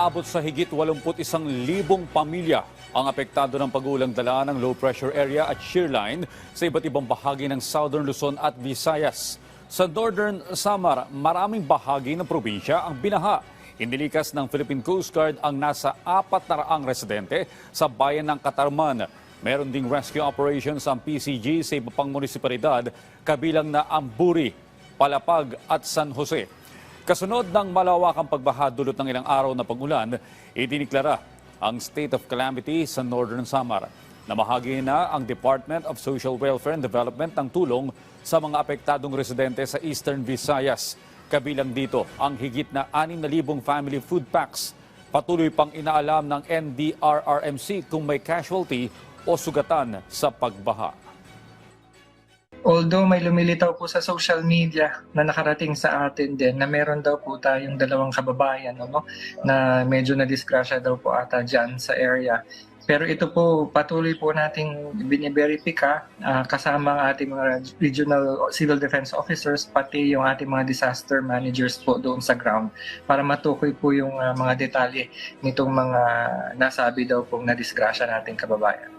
Umaabot sa higit 81,000 pamilya ang apektado ng pag-ulang dala ng low pressure area at shear line sa iba't ibang bahagi ng Southern Luzon at Visayas. Sa Northern Samar, maraming bahagi ng probinsya ang binaha. Inilikas ng Philippine Coast Guard ang nasa 400 residente sa bayan ng Katarman. Meron ding rescue operations ang PCG sa iba pang munisipalidad kabilang na Amburi, Palapag at San Jose. Kasunod ng malawakang pagbaha dulot ng ilang araw na pag-ulan, idiniklara ang state of calamity sa Northern Samar. Namahagi na ang Department of Social Welfare and Development ng tulong sa mga apektadong residente sa Eastern Visayas. Kabilang dito ang higit na 6,000 family food packs. Patuloy pang inaalam ng NDRRMC kung may casualty o sugatan sa pagbaha. Although may lumilitaw po sa social media na nakarating sa atin din na meron daw po tayong dalawang kababayan na medyo na-disgrasya daw po ata dyan sa area. Pero ito po patuloy po nating biniberipika kasama ang ating mga regional civil defense officers pati yung ating mga disaster managers po doon sa ground para matukoy po yung mga detalye nitong mga nasabi daw pong na-disgrasya nating kababayan.